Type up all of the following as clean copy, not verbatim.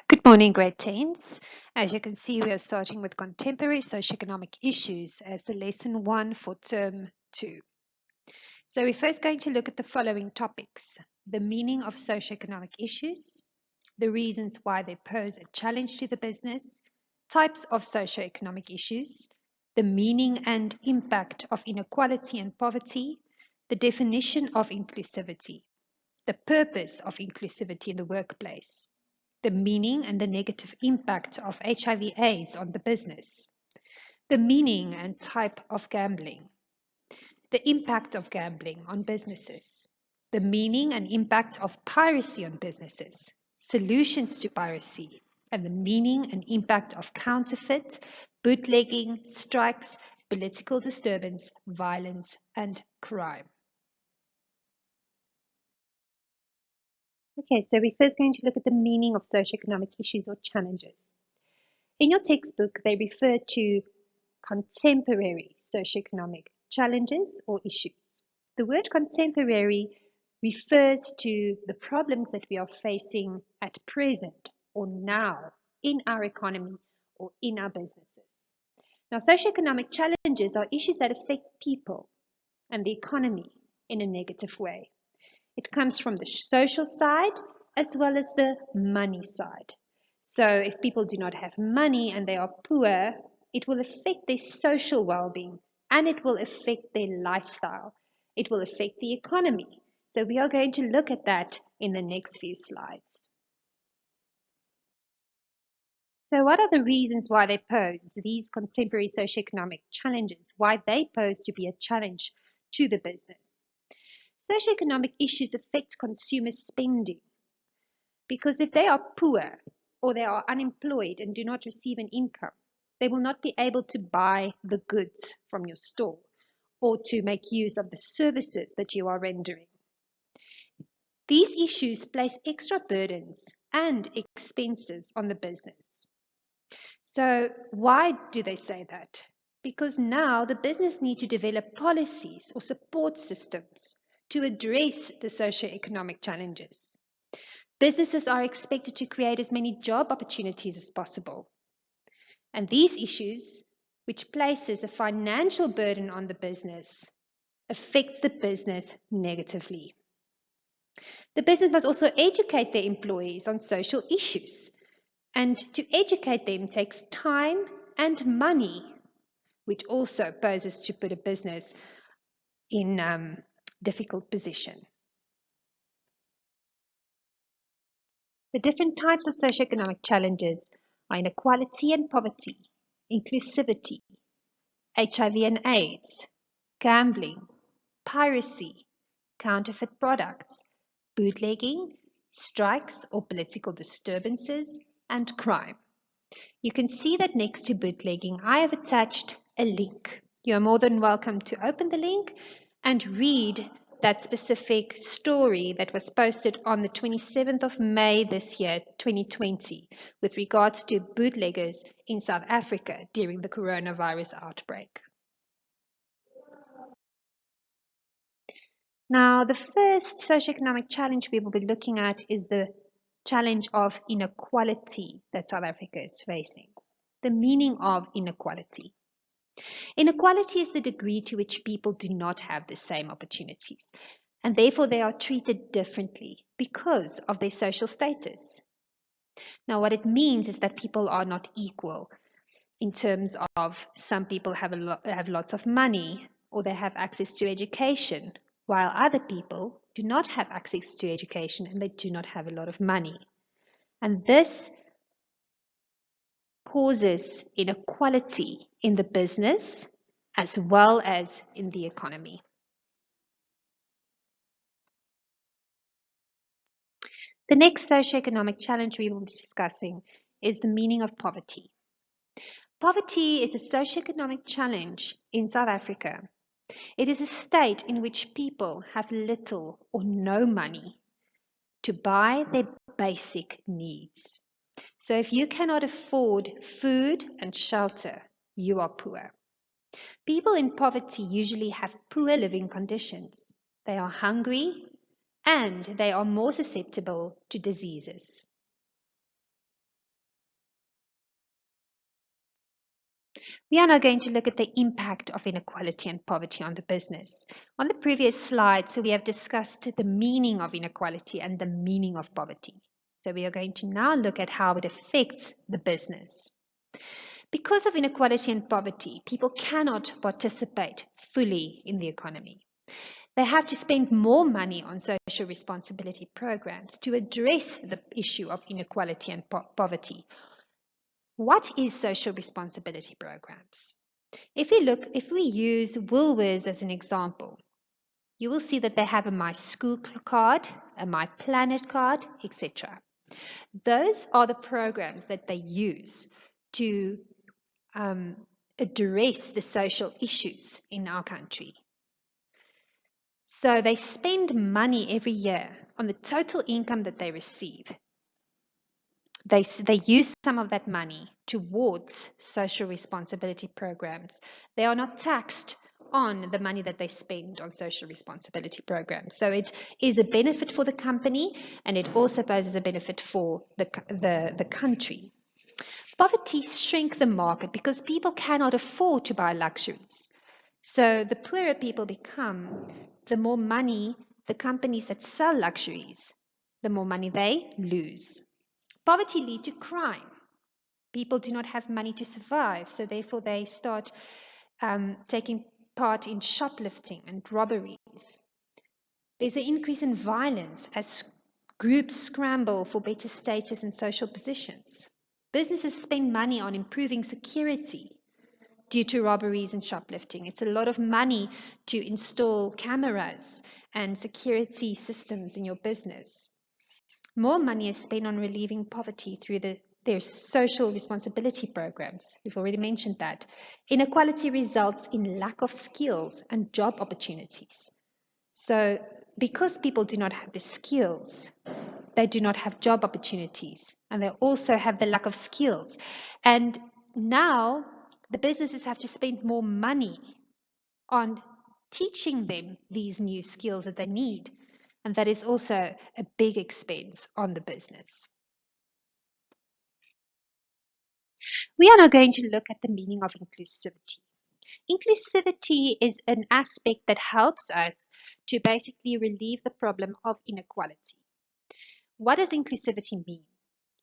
Good morning, grade 10s. As you can see, we are starting with contemporary socioeconomic issues as the lesson 1 for term 2. So we're first going to look at the following topics: the meaning of socioeconomic issues, the reasons why they pose a challenge to the business, types of socioeconomic issues, the meaning and impact of inequality and poverty, the definition of inclusivity, the purpose of inclusivity in the workplace, the meaning and the negative impact of HIV/AIDS on the business, the meaning and type of gambling, the impact of gambling on businesses, the meaning and impact of piracy on businesses, solutions to piracy, and the meaning and impact of counterfeit, bootlegging, strikes, political disturbance, violence, and crime. Okay, so we're first going to look at the meaning of socioeconomic issues or challenges. In your textbook, they refer to contemporary socioeconomic challenges or issues. The word contemporary refers to the problems that we are facing at present or now in our economy or in our businesses. Now, socioeconomic challenges are issues that affect people and the economy in a negative way. It comes from the social side as well as the money side. So if people do not have money and they are poor, it will affect their social well-being and it will affect their lifestyle. It will affect the economy. So we are going to look at that in the next few slides. So what are the reasons why they pose these contemporary socioeconomic challenges, why they pose to be a challenge to the business? Socioeconomic issues affect consumer spending because if they are poor or they are unemployed and do not receive an income, they will not be able to buy the goods from your store or to make use of the services that you are rendering. These issues place extra burdens and expenses on the business. So why do they say that? Because now the business needs to develop policies or support systems to address the socioeconomic challenges. Businesses are expected to create as many job opportunities as possible. And these issues, which places a financial burden on the business, affects the business negatively. The business must also educate their employees on social issues. And to educate them takes time and money, which also poses to put a business in difficult position. The different types of socioeconomic challenges are inequality and poverty, inclusivity, HIV and AIDS, gambling, piracy, counterfeit products, bootlegging, strikes or political disturbances, and crime. You can see that next to bootlegging, I have attached a link. You are more than welcome to open the link and read that specific story that was posted on the 27th of May this year, 2020, with regards to bootleggers in South Africa during the coronavirus outbreak. Now, the first socioeconomic challenge we will be looking at is the challenge of inequality that South Africa is facing. The meaning of inequality. Inequality is the degree to which people do not have the same opportunities, and therefore they are treated differently because of their social status. Now, what it means is that people are not equal in terms of some people have lots of money or they have access to education, while other people do not have access to education and they do not have a lot of money. And this causes inequality in the business as well as in the economy. The next socioeconomic challenge we will be discussing is the meaning of poverty. Poverty is a socioeconomic challenge in South Africa. It is a state in which people have little or no money to buy their basic needs. So if you cannot afford food and shelter, you are poor. People in poverty usually have poor living conditions. They are hungry and they are more susceptible to diseases. We are now going to look at the impact of inequality and poverty on the business. On the previous slide, so we have discussed the meaning of inequality and the meaning of poverty. So we are going to now look at how it affects the business. Because of inequality and poverty, people cannot participate fully in the economy. They have to spend more money on social responsibility programs to address the issue of inequality and poverty. What is social responsibility programs? If we use Woolworths as an example, you will see that they have a My School card, a My Planet card, etc. Those are the programs that they use to address the social issues in our country. So they spend money every year on the total income that they receive. They use some of that money towards social responsibility programs. They are not taxed on the money that they spend on social responsibility programs. So it is a benefit for the company, and it also poses a benefit for the country. Poverty shrinks the market because people cannot afford to buy luxuries. So the poorer people become, the more money the companies that sell luxuries, the more money they lose. Poverty leads to crime. People do not have money to survive, so therefore they start taking part in shoplifting and robberies. There's an increase in violence as groups scramble for better status and social positions. Businesses spend money on improving security due to robberies and shoplifting. It's a lot of money to install cameras and security systems in your business. More money is spent on relieving poverty through their social responsibility programs. We've already mentioned that. Inequality results in lack of skills and job opportunities. So because people do not have the skills, they do not have job opportunities, and they also have the lack of skills. And now the businesses have to spend more money on teaching them these new skills that they need. And that is also a big expense on the business. We are now going to look at the meaning of inclusivity. Inclusivity is an aspect that helps us to basically relieve the problem of inequality. What does inclusivity mean?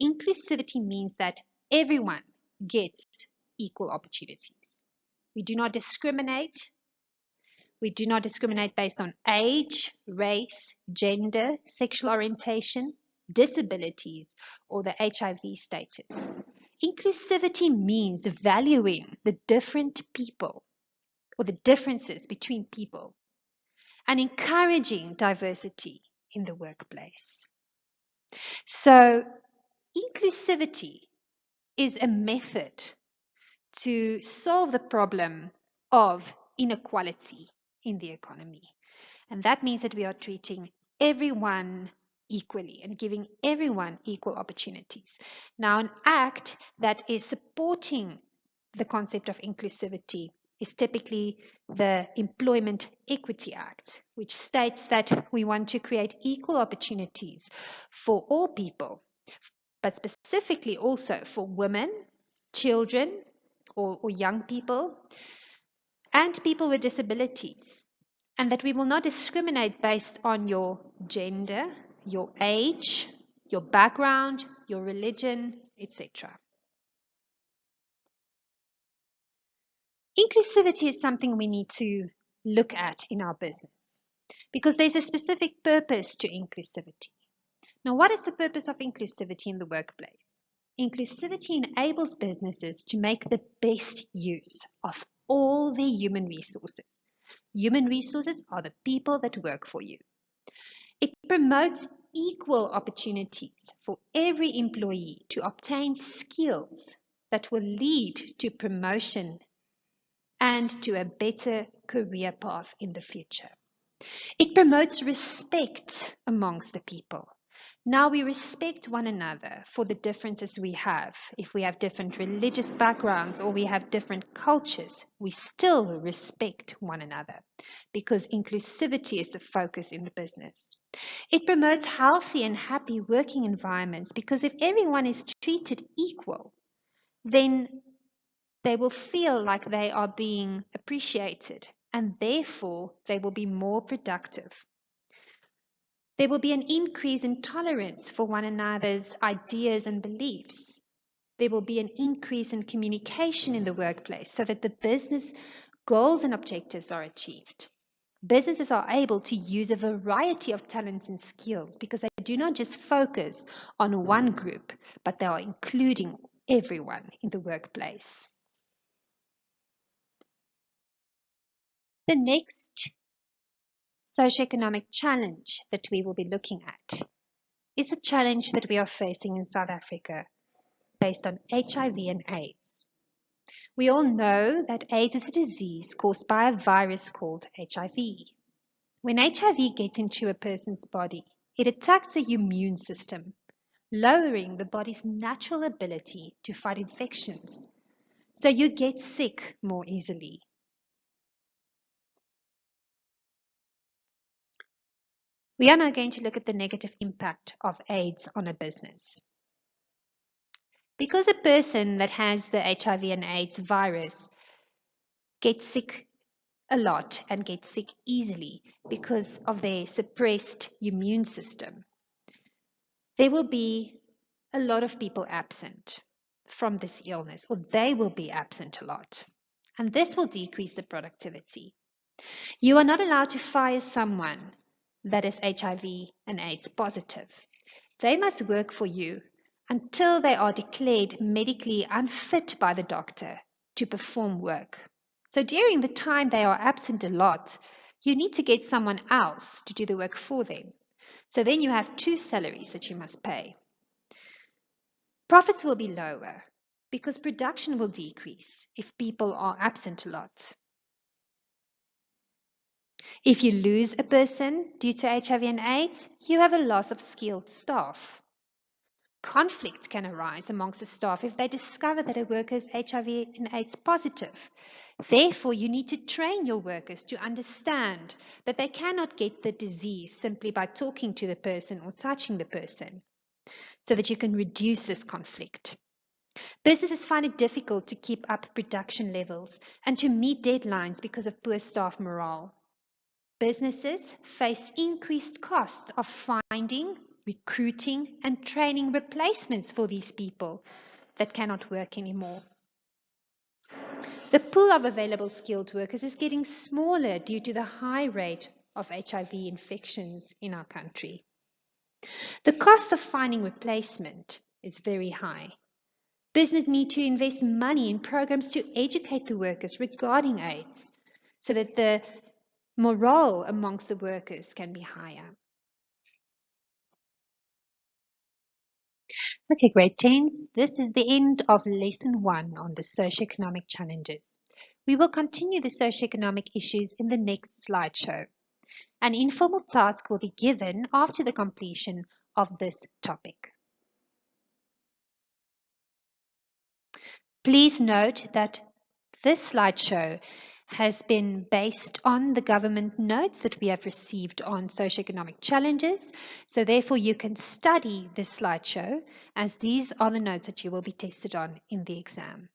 Inclusivity means that everyone gets equal opportunities. We do not discriminate. We do not discriminate based on age, race, gender, sexual orientation, disabilities, or the HIV status. Inclusivity means valuing the different people or the differences between people and encouraging diversity in the workplace. So, inclusivity is a method to solve the problem of inequality in the economy. And that means that we are treating everyone equally and giving everyone equal opportunities. Now, an act that is supporting the concept of inclusivity is typically the Employment Equity Act, which states that we want to create equal opportunities for all people, but specifically also for women, children, or young people, and people with disabilities, and that we will not discriminate based on your gender, your age, your background, your religion, etc. Inclusivity is something we need to look at in our business because there's a specific purpose to inclusivity. Now, what is the purpose of inclusivity in the workplace? Inclusivity enables businesses to make the best use of all their human resources. Human resources are the people that work for you. It promotes equal opportunities for every employee to obtain skills that will lead to promotion and to a better career path in the future. It promotes respect amongst the people. Now we respect one another for the differences we have. If we have different religious backgrounds or we have different cultures, we still respect one another because inclusivity is the focus in the business. It promotes healthy and happy working environments because if everyone is treated equal, then They will feel like they are being appreciated, and therefore they will be more productive. There will be an increase in tolerance for one another's ideas and beliefs. There will be an increase in communication in the workplace so that the business goals and objectives are achieved. Businesses are able to use a variety of talents and skills because they do not just focus on one group, but they are including everyone in the workplace. The next socioeconomic challenge that we will be looking at is a challenge that we are facing in South Africa based on HIV and AIDS. We all know that AIDS is a disease caused by a virus called HIV. When HIV gets into a person's body, it attacks the immune system, lowering the body's natural ability to fight infections. So you get sick more easily. We are now going to look at the negative impact of AIDS on a business. Because a person that has the HIV and AIDS virus gets sick a lot and gets sick easily because of their suppressed immune system, there will be a lot of people absent from this illness, or they will be absent a lot. And this will decrease the productivity. You are not allowed to fire someone that is HIV and AIDS positive. They must work for you until they are declared medically unfit by the doctor to perform work. So during the time they are absent a lot, you need to get someone else to do the work for them. So then you have two salaries that you must pay. Profits will be lower because production will decrease if people are absent a lot. If you lose a person due to HIV and AIDS, you have a loss of skilled staff. Conflict can arise amongst the staff if they discover that a worker is HIV and AIDS positive. Therefore, you need to train your workers to understand that they cannot get the disease simply by talking to the person or touching the person, so that you can reduce this conflict. Businesses find it difficult to keep up production levels and to meet deadlines because of poor staff morale. Businesses face increased costs of finding, recruiting, and training replacements for these people that cannot work anymore. The pool of available skilled workers is getting smaller due to the high rate of HIV infections in our country. The cost of finding replacement is very high. Business need to invest money in programs to educate the workers regarding AIDS so that the morale amongst the workers can be higher. Okay, grade 10s, this is the end of lesson 1 on the socioeconomic challenges. We will continue the socioeconomic issues in the next slideshow. An informal task will be given after the completion of this topic. Please note that this slideshow has been based on the government notes that we have received on socioeconomic challenges. So therefore you can study this slideshow as these are the notes that you will be tested on in the exam.